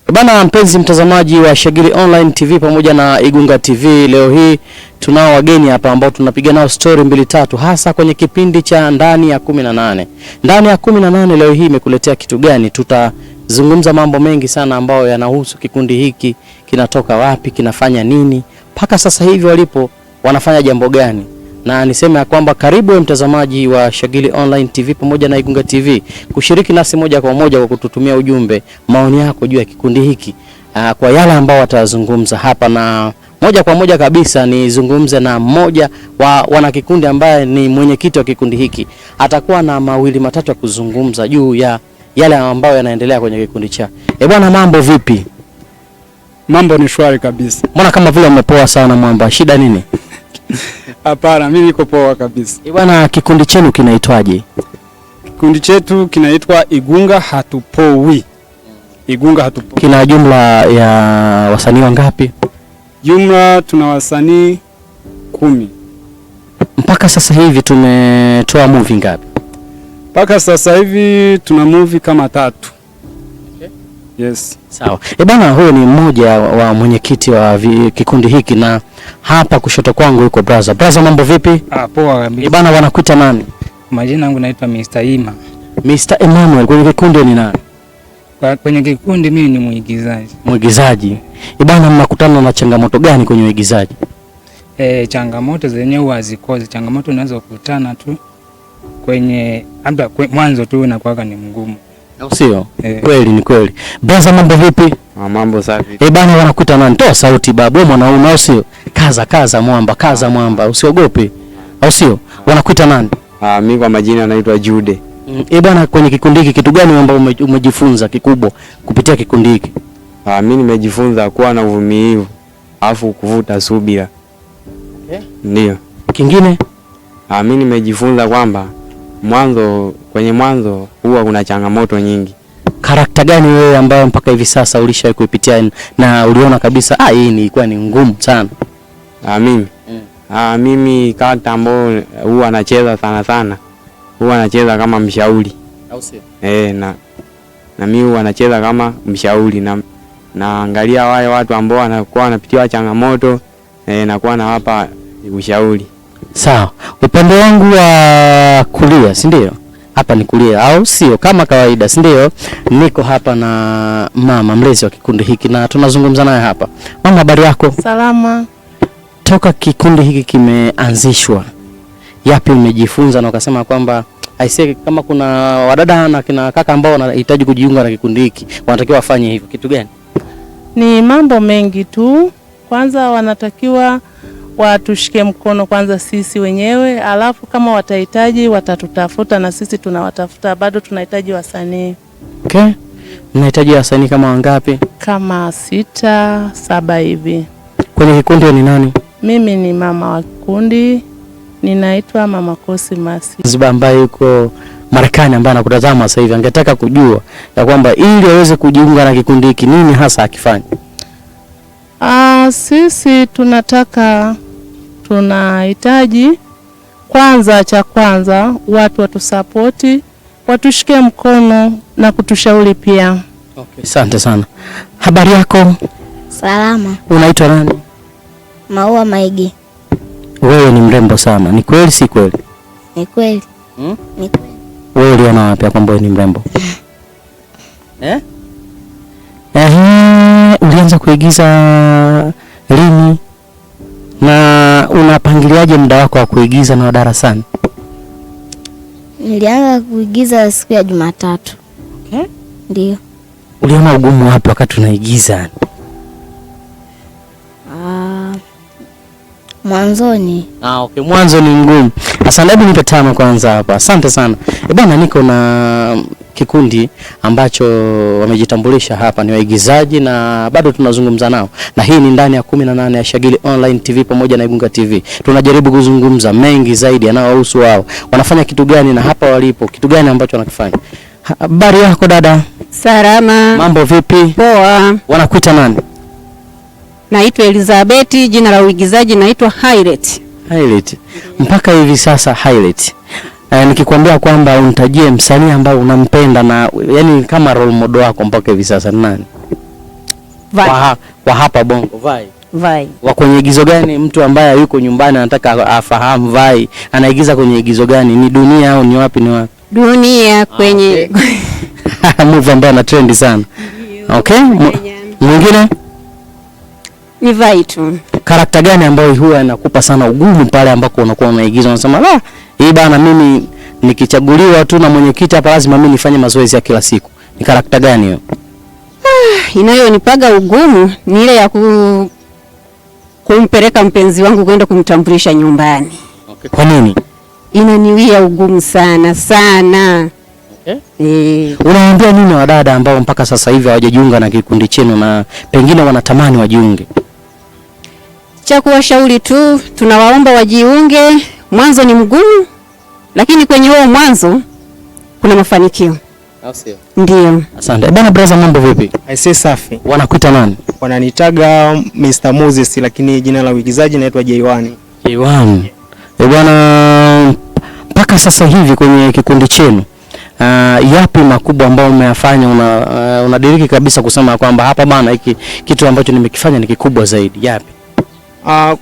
Bana mpenzi mtazamaji wa Shagili Online TV pamoja na Igunga TV, leo hii tunao wageni hapa ambao tunapiga nao story mbili tatu hasa kwenye kipindi cha ndani ya 18. Ndani ya 18 leo hii imekuletea kitu gani? Tutazungumza mambo mengi sana ambayo yanahusu kikundi hiki, kinatoka wapi, kinafanya nini, mpaka sasa hivi walipo wanafanya jambo gani. Na niseme ya kwamba karibu mtazamaji wa Shagili Online TV pamoja na Igunga TV kushiriki nasi moja kwa moja kwa kututumia ujumbe, maoni yako juu ya kikundi hiki, kwa yale ambao watazungumza hapa. Na moja kwa moja kabisa nizungumze na mmoja wa wanakikundi ambaye ni mwenyekiti wa kikundi hiki. Atakuwa na mawili matatu ya kuzungumza juu ya yale ambayo yanaendelea kwenye kikundi cha. Bwana, mambo vipi? Mambo ni shwari kabisa. Mbona kama vile umepoa sana mwamba, shida nini? Hapana, mimi niko poa kabisa. Bwana, kikundi chenu kinaitwaje? Kikundi chetu kinaitwa Igunga Hatupoi. Igunga Hatupoi. Kina jumla ya wasanii wangapi? Jumla tuna wasanii 10. Mpaka sasa hivi tumetoa movie ngapi? Mpaka sasa hivi tuna movie kama 3. Yes. Sawa. Bwana, huyo ni mmoja wa mwenyekiti wa kikundi hiki, na hapa kushoto kwangu yuko brother. Brother, mambo vipi? Poa kabisa. Bwana, wanakuita nani? Majina yangu naitwa Mr. Ima. Mr. Emmanuel. Kwenye kikundi ni nani? Kwenye kikundi mimi ni muigizaji. Muigizaji. Bwana, mnakutana na changamoto gani kwenye uigizaji? Changamoto zenyewe hazikosi. Changamoto unaweza kukutana tu kwenye labda mwanzo tu inakuwa ni mgumu. Sio? Kweli ni kweli. Brother, mambo vipi? Mambo safi. Bwana, wanakuita nani? Toa sauti babu, mwanaume au sio? Kaza mwamba, kaza mwamba, usiogope. Au sio? Wanakuita nani? Mimi kwa majina naitwa Jude. Bwana, kwenye kikundi hiki kitu gani ambacho umejifunza kikubwa kupitia kikundi hiki? Mimi nimejifunza kuwa na uvumilivu, afu kuvuta subira. Ndio. Kingine? Mimi nimejifunza kwamba kwenye mwanzo huwa kuna changamoto nyingi. Karakta gani wewe ambayo mpaka hivi sasa ulishawahi kuipitia na uliona kabisa hii ilikuwa ni ngumu sana? Mimi karakta ambayo huwa anacheza sana huwa anacheza kama mshauri. Au sio? Na mimi huwa anacheza kama mshauri, na naangalia wale watu ambao wanakuwa wanapitia changamoto, nakuwa nawapa ushauri. Sawa. Upande wangu wa kulia, si ndio? Hapa ni kulia au sio? Kama kawaida, si ndio? Niko hapa na mama mlezi wa kikundi hiki na tunazungumza naye hapa. Mama, habari yako? Salama. Toka kikundi hiki kimeanzishwa, yapi umejifunza na ukasema kwamba aisee, kama kuna wadada na kina kaka ambao wanahitaji kujiunga na kikundi hiki wanatakiwa wafanye hivyo, kitu gani? Ni mambo mengi tu. Kwanza wanatakiwa watushike mkono kwanza sisi wenyewe, alafu kama watahitaji watatutafuta na sisi tunawatafuta. Bado tunahitaji wasanii. Okay. Mnahitaji wasanii kama wangapi? Kama 6, 7 hivi. Kwenye kikundi ni nani? Mimi ni mama wa kikundi. Ninaitwa Mama Kosi Masi. Ziba ambaye yuko Marekani ambaye anakutazama sasa hivi angetaka kujua ya kwamba ili aweze kujiunga na kikundi hiki nini hasa akifanya? Sisi tunahitaji cha kwanza watu watusapoti, watushike mkono na kutushauri pia. Okay, asante sana. Habari yako? Salama. Unaitwa nani? Maua Maigi. Wewe ni mrembo sana. Ni kweli si kweli? Ni kweli. Ni kweli. Wewe uliona wapi kwamba wewe ni mrembo? Ulianza kuigiza lini? Na unapangiliaje muda wako wa kuigiza na darasani? Nilianza kuigiza siku ya Jumatatu. Okay. Ndio. Uliona ugumu wapi wakati unaigiza? Mwanzoni. Okay, mwanzo ni ngumu. Asante, hebu nipe tano kwanza hapa. Asante sana. Bwana, niko na kikundi ambacho wamejitambulisha hapa, ni waigizaji na bado tunazungumza nao. Na hii ni ndani ya 18 ya Shagili Online TV pamoja na Igunga TV. Tunajaribu kuzungumza mengi zaidi yanayohusu wao. Wanafanya kitu gani na hapa walipo, kitu gani ambacho wanakifanya. Habari yako dada? Salama. Mambo vipi? Poa. Wanakuita nani? Naitwa Elizabeth, jina la uigizaji naitwa Highlight. Highlight. Mpaka hivi sasa Highlight. Nikikwambia kwamba unitajie msanii ambao unampenda na yani kama role model wako mpaka hivi sasa ni nani? Wa hapa Bongo Vai. Vai. Wa kwenye igizo gani? Mtu ambaye yuko nyumbani anataka afahamu Vai anaigiza kwenye igizo gani? Ni Dunia au ni wapi Dunia kwenye movie ambayo na trend sana. Okay? Mwingine? Ni Vai tu. Karakta gani ambayo huwa inakupa sana ugumu pale ambako unakuwa unaigiza unasema la, hii bana mimi nikichaguliwa tu na mwenyekiti hapa lazima mimi nifanye mazoezi ya kila siku. Ni karakta gani hiyo? Inayonipaga ugumu ni ile ya kumpeleka mpenzi wangu kwenda kumtambulisha nyumbani. Okay. Kwa nini? Inaniwia ugumu sana sana. Okay. Unaambia nini wadada ambao mpaka sasa hivi hawajajiunga na kikundi chenu na pengine wanatamani wajiunge? Cha kuwashauri tu, tunawaomba wajiunge. Mwanzo ni mgumu, lakini kwenye huo mwanzo kuna mafanikio. Sio? Ndio. Asante. Bwana brother, mambo vipi? Aisee, safi. Wanakuita nani? Wananitaga Mr. Moses, lakini jina la uigizaji naitwa J1. J1. Bwana, mpaka sasa hivi kwenye kikundi chenu yapi makubwa ambayo umeyafanya unadiriki kabisa kusema kwamba hapa bana hiki kitu ambacho nimekifanya ni kikubwa zaidi? Yapi?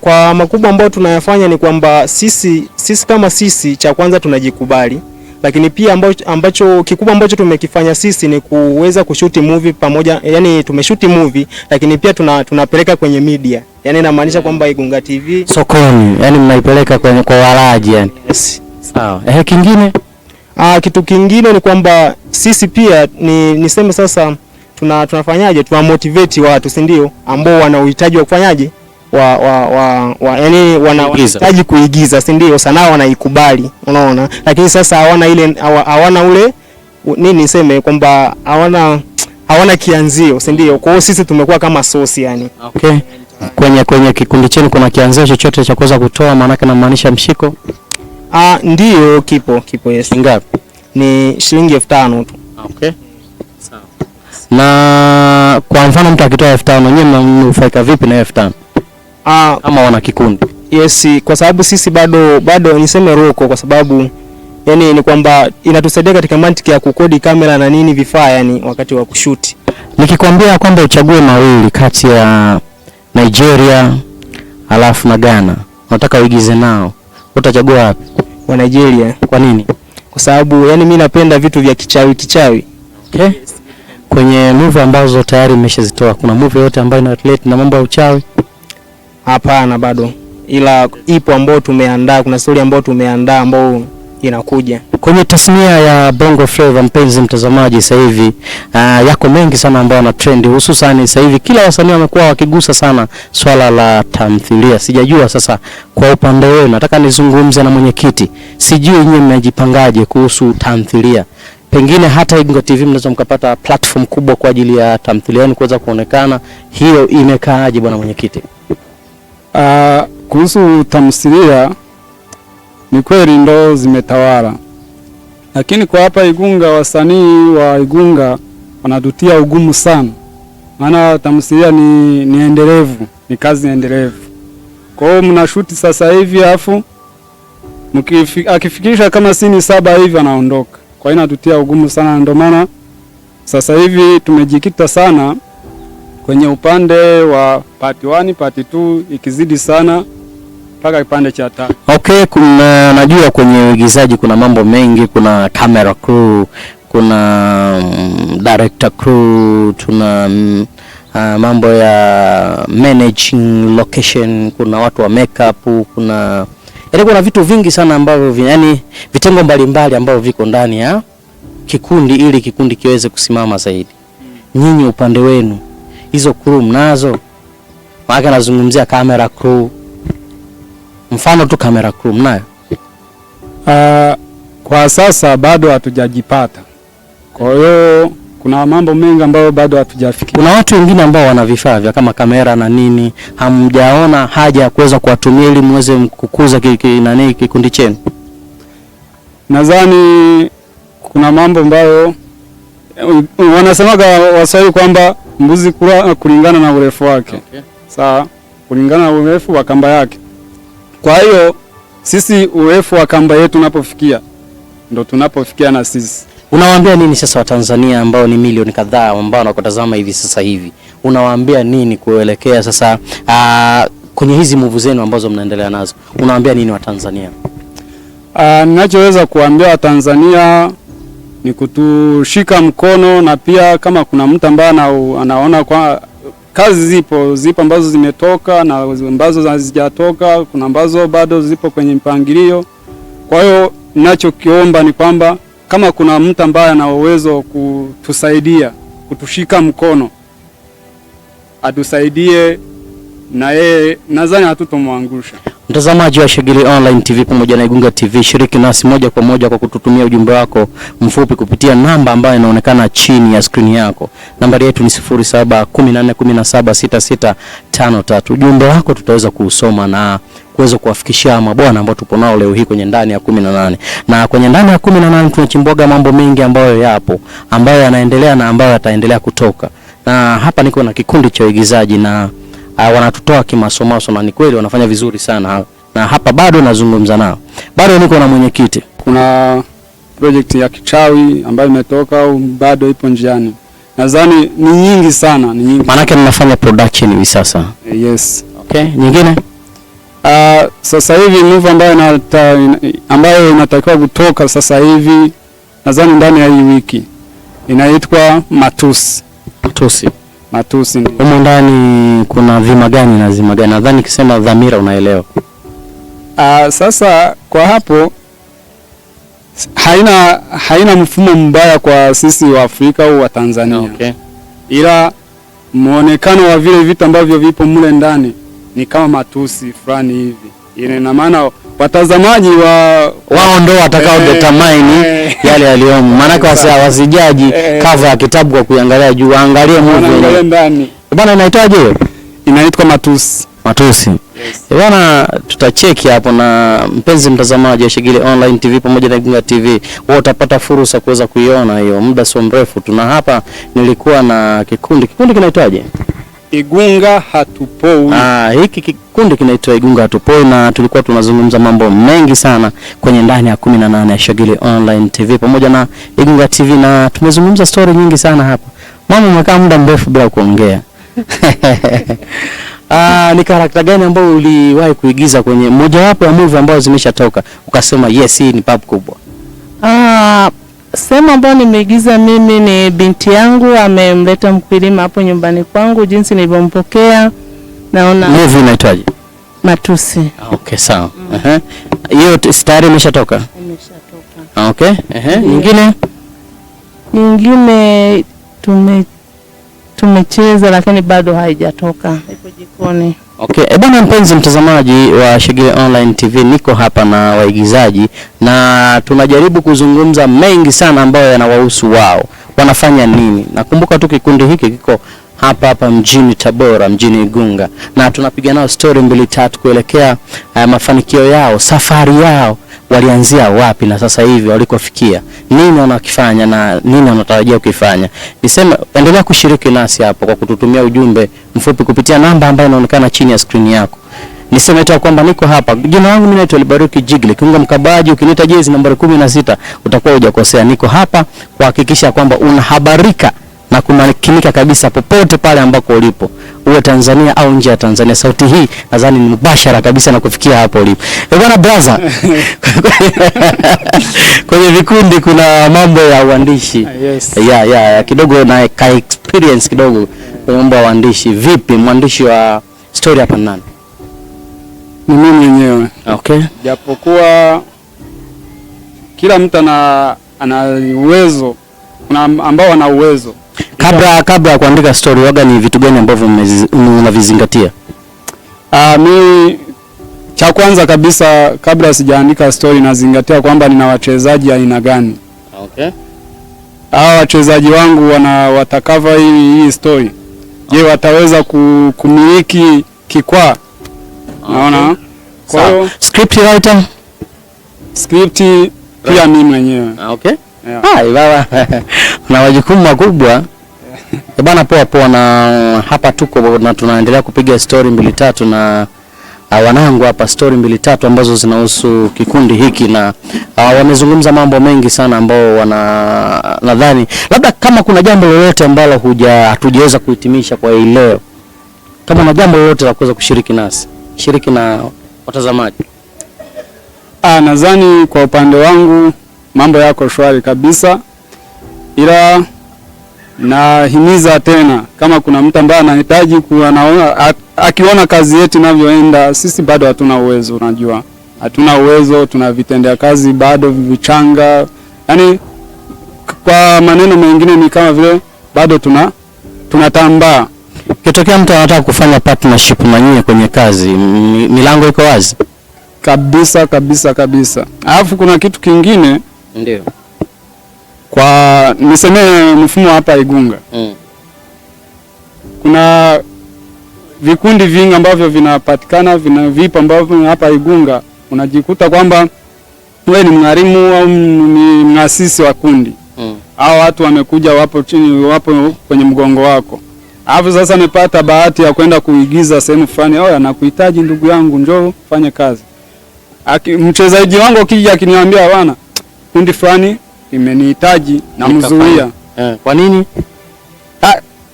Kwa makubwa ambayo tunayafanya ni kwamba sisi kama sisi, cha kwanza tunajikubali, lakini pia ambacho kikubwa ambacho tumekifanya sisi ni kuweza kushuti movie pamoja, yani tumeshuti movie lakini pia tunapeleka kwenye media. Yani inamaanisha kwamba Igunga TV sokoni, yani mnaipeleka kwa walaji yani. Yes. Sawa. Kingine? Kitu kingine ni kwamba sisi pia niseme sasa tunafanyaje, tunamotivate watu, si ndio, ambao wana uhitaji wa kufanyaje yani wanahitaji kuigiza, si ndio, sanaa wanaikubali, unaona, lakini sasa hawana ule nini niseme kwamba hawana kianzio, si ndio. Kwa hiyo sisi tumekuwa kama source yani. Okay. Kwenye kikundi chenu kuna kianzio chochote cha kuweza kutoa, maana kana maanisha mshiko? Ndio, kipo yes. Ngapi? Ni shilingi 5,000 tu. Okay. Sawa. Na kwa mfano mtu akitoa 5,000 nyinyi mnanufaika vipi na 5,000? Kama wana kikundi? Yes, kwa sababu sisi bado niseme roko, kwa sababu yani ni kwamba inatusaidia katika mantiki ya kukodi kamera na nini vifaa yani wakati wa kushuti. Nikikwambia kwamba uchague mawili kati ya Nigeria alafu na Ghana, unataka uigize nao, utachagua wapi? Wa Nigeria. Kwa nini? Kwa sababu yani mimi napenda vitu vya kichawi. Okay. Kwenye movie ambazo tayari mmeshazitoa, kuna movie yote ambayo ina relate na mambo ya uchawi? Hapana, bado. Ila ipo ambayo tumeandaa, kuna story ambayo tumeandaa ambayo inakuja. Kwenye tasnia ya Bongo Flava, mpenzi mtazamaji, sasa hivi yako mengi sana ambayo na trend, hususan sasa hivi kila wasanii wamekuwa wakigusa sana swala la tamthilia. Sijajua sasa kwa upande wenu, nataka nizungumze na mwenyekiti. Sijui nyinyi mnajipangaje kuhusu tamthilia? Pengine hata Igunga TV mnaweza mkapata platform kubwa kwa ajili ya tamthilia ni kuweza kuonekana. Hiyo imekaaje bwana mwenyekiti? Kuhusu tamthilia ni kweli ndo zimetawala, lakini kwa hapa Igunga wasanii wa Igunga wanatutia ugumu sana, maana tamthilia ni endelevu, ni kazi endelevu. Kwa hiyo mnashuti sasa hivi afu akifikisha kama sini 7 hivi anaondoka. Kwa hiyo inatutia ugumu sana, ndio maana sasa hivi tumejikita sana kwenye upande wa part 1, part 2 ikizidi sana mpaka kipande cha 3. Okay, najua kwenye uigizaji kuna mambo mengi, kuna camera crew, kuna director crew, tuna mambo ya managing location, kuna watu wa makeup, kuna vitu vingi sana ambavyo yani vitengo mbalimbali ambavyo viko ndani ya kikundi ili kikundi kiweze kusimama zaidi. Nyinyi upande wenu hizo crew mnazo? Maana nazungumzia camera crew. Mfano tu camera crew mnayo? Kwa sasa bado hatujajipata. Kwa hiyo kuna mambo mengi ambayo bado hatujafikia. Kuna watu wengine ambao wana vifaa vya kama kamera na nini, hamjaona haja ya kuweza kuwatumia ili muweze kukuza kikundi chenu? Nadhani kuna mambo ambayo wanasemaga Waswahili kwamba mbuzi kula kulingana na urefu wake. Okay. Sawa, kulingana na urefu wa kamba yake. Kwa hiyo sisi urefu wa kamba yetu unapofikia ndo tunapofikia na sisi. Unawaambia nini sasa Watanzania ambao ni milioni kadhaa ambao wanakutazama hivi sasa hivi? unawaambia nini kuelekea sasa kwenye hizi move zenu ambazo mnaendelea nazo? Unawaambia nini Watanzania? Ninachoweza kuambia Watanzania ni kutushika mkono, na pia kama kuna mtu ambaye anaona kwa kazi zipo ambazo zimetoka na ambazo hazijatoka, kuna ambazo bado zipo kwenye mpangilio. Kwa hiyo ninachokiomba ni kwamba kama kuna mtu ambaye ana uwezo kutusaidia, kutushika mkono, atusaidie, na yeye nadhani hatutomwangusha. Mtazamaji wa Shigili Online TV pamoja na Igunga TV, shiriki nasi moja kwa moja kwa kututumia ujumbe wako mfupi kupitia namba ambayo inaonekana chini ya screen yako. Nambari yetu ni 0714176653. Ujumbe wako tutaweza kuusoma na kuweza kuwafikishia mabwana ambao tupo nao leo hii kwenye ndani ya 18. Na kwenye ndani ya 18 tunachimboga mambo mengi ambayo yapo, ambayo yanaendelea na ambayo yataendelea kutoka. Na hapa niko na kikundi cha uigizaji na wanatutoa kimasomaso, na ni kweli wanafanya vizuri sana, na hapa bado nazungumza nao. Bado niko na mwenyekiti. Kuna project ya kichawi ambayo imetoka au bado ipo njiani. Nadhani ni nyingi sana, ni nyingi. Maana mnafanya production hivi sasa? Yes. Okay, nyingine? Sasa hivi move ambayo inatakiwa kutoka sasa hivi, nadhani ndani ya hii wiki, inaitwa Matusi. Matusi ndio. Humo ndani kuna dhima gani na dhima gani? Nadhani kisema dhamira unaelewa. Sasa kwa hapo haina mfumo mbaya kwa sisi wa Afrika au wa Tanzania. Okay. Ila muonekano wa vile vitu ambavyo vipo mule ndani ni kama matusi fulani hivi. Ina maana watazamaji wao ndio watakao determine yale yaliyomo. Maana wasijaji cover ya kitabu kwa kuangalia juu, angalie movie ndani. Bwana inaitwaje hiyo? Inaitwa Matusi. Yes. Bwana tutacheki hapo, na mpenzi mtazamaji wa Shigili Online TV pamoja na Igunga TV, wewe utapata fursa kuweza kuiona hiyo muda so mrefu. Tuna hapa nilikuwa na kikundi kinaitwaje? Igunga Hatupoi. Hiki kikundi kinaitwa Igunga Hatupoi, na tulikuwa tunazungumza mambo mengi sana kwenye ndani ya 18 ya Shigili Online TV pamoja na Igunga TV, na tumezungumza story nyingi sana hapa. Mama umekaa muda mrefu bila kuongea. Ni karakta gani ambayo uliwahi kuigiza kwenye mojawapo ya movie ambazo zimeshatoka ukasema yes, hii ni pop kubwa? Sema ambayo nimeigiza mimi ni binti yangu amemleta mkulima hapo nyumbani kwangu, jinsi nilivyompokea. Naona movie inaitwaje? Matusi. Okay, sawa. Hiyo tayari imeshatoka? Okay. Nyingine tumecheza lakini bado haijatoka. Ipo jikoni. Okay, bwana mpenzi mtazamaji wa Shigili Online TV, niko hapa na waigizaji na tunajaribu kuzungumza mengi sana ambayo yanawahusu wao. Wanafanya nini? Nakumbuka tu kikundi hiki kiko hapa mjini Tabora, mjini Igunga, na tunapiga nao story 2-3 kuelekea mafanikio yao, safari yao, walianzia wapi na sasa hivi walikofikia, nini wanakifanya na nini wanatarajia kufanya. Nisema endelea kushiriki nasi hapo kwa kututumia ujumbe mfupi kupitia namba ambayo inaonekana chini ya screen yako. Niseme tu kwamba niko hapa. Jina langu mimi naitwa Libaruki Jigli, kiunga mkabaji. Ukiniita jezi nambari 16 utakuwa hujakosea. Niko hapa kuhakikisha kwamba unahabarika na kumakinika kabisa popote pale ambako ulipo, uwe Tanzania au nje ya Tanzania. Sauti hii nadhani ni mubashara kabisa na kufikia hapo ulipo. Bwana brother, kwenye vikundi kuna mambo ya uandishi. Yes. Kidogo na experience kidogo kwenye mambo ya uandishi. Vipi mwandishi wa story hapa nani? Ni mimi mwenyewe. Okay. Japokuwa kila mtu ana uwezo, kuna ambao wana uwezo. Kabla ya kuandika story waga ni vitu gani ambavyo unavizingatia? Mimi cha kwanza kabisa kabla sijaandika story nazingatia kwamba nina wachezaji aina gani. Okay. Hao wachezaji wangu watakava hii story. Je, wataweza kumiliki kikwaa? Naona. Kwa hiyo script writer? Script pia mimi mwenyewe. Okay. Yeah. Baba na majukumu makubwa. Bwana poa na hapa tuko na tunaendelea kupiga story 2-3 na wanangu hapa story 2-3 ambazo zinahusu kikundi hiki, na wamezungumza mambo mengi sana ambao nadhani labda kama kuna jambo lolote ambalo hatujaweza kuhitimisha kwa hii leo, kama kuna jambo lolote la kuweza kushiriki nasi, shiriki na watazamaji. Nadhani kwa upande wangu mambo yako shwari kabisa, ila nahimiza tena kama kuna mtu ambaye anahitaji akiona kazi yetu inavyoenda, sisi bado hatuna uwezo, unajua. Hatuna uwezo, tuna vitendea kazi bado vichanga. Yaani kwa maneno mengine ni kama vile bado tunatambaa. Kitokea mtu anataka kufanya partnership na nyinyi kwenye kazi, milango iko wazi kabisa kabisa kabisa. Alafu kuna kitu kingine, ndio kwa nisemee mfumo hapa Igunga. Kuna vikundi vingi ambavyo vinapatikana, vipo ambavyo hapa Igunga unajikuta kwamba wewe ni mwalimu au ni mwasisi wa kundi. Hao watu wamekuja, wapo chini, wapo kwenye mgongo wako. Alafu sasa amepata bahati ya kwenda kuigiza sehemu fulani, anakuhitaji ndugu yangu, njoo fanye kazi. Mchezaji wangu akija akiniambia bwana, kundi fulani imenihitaji na mzuia. Kwa nini?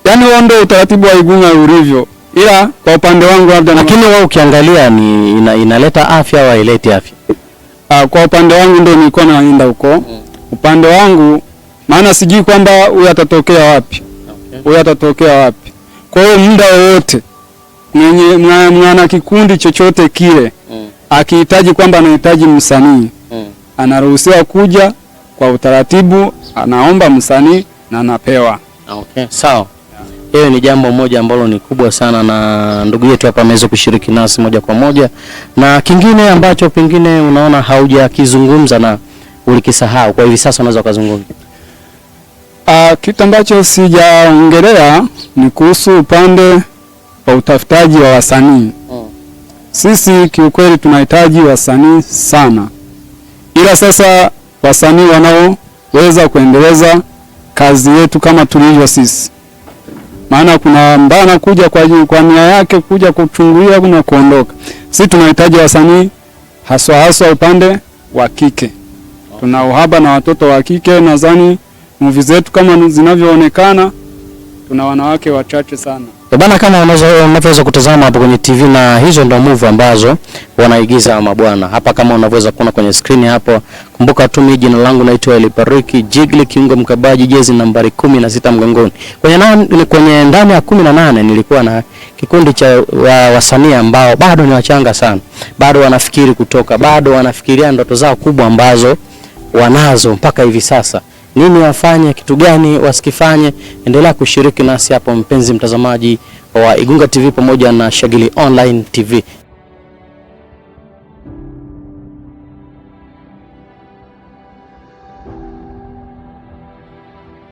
Yaani huo ndio utaratibu wa Igunga ulivyo. Ila kwa upande wangu labda, lakini wewe ukiangalia ni inaleta afya au haileti afya? Kwa upande wangu ndio nilikuwa naenda huko. Upande wangu maana sijui kwamba huyu atatokea wapi. Huyu atatokea wapi. Kwa hiyo muda wote mwana kikundi chochote kile akihitaji kwamba anahitaji msanii, anaruhusiwa kuja kwa utaratibu, anaomba msanii na anapewa. Okay, sawa. Hiyo ni jambo moja ambalo ni kubwa sana, na ndugu yetu hapa ameweza kushiriki nasi moja kwa moja. Na kingine ambacho pengine unaona haujakizungumza na ulikisahau, kwa hivi sasa unaweza kuzungumza. Kitu ambacho sijaongelea ni kuhusu upande wa utafutaji wa wasanii. Sisi kiukweli tunahitaji wasanii sana. Ila sasa wasanii wanaoweza kuendeleza kazi yetu kama tulivyo sisi. Maana kuna mbana kuja kwa nia yake kuja kuchungulia na kuondoka. Sisi tunahitaji wasanii haswa upande wa kike. Tuna uhaba na watoto wa kike, nadhani movie zetu kama zinavyoonekana tuna wanawake wachache sana. Bana, kama unaweza kutazama hapo kwenye TV, na hizo ndio movie ambazo wanaigiza mabwana hapa, kama unaweza kuona kwenye screen hapo. Kumbuka tu mimi jina langu naitwa Elipariki Jigli, kiungo mkabaji, jezi nambari 16 mgongoni. Kwenye ndani ya 18 nilikuwa na kikundi cha wasanii ambao bado ni wachanga sana, bado wanafikiri kutoka, bado wanafikiria ndoto zao kubwa ambazo wanazo mpaka hivi sasa. Nini wafanye, kitu gani wasikifanye? Endelea kushiriki nasi hapo, mpenzi mtazamaji wa Igunga TV pamoja na Shagili Online TV.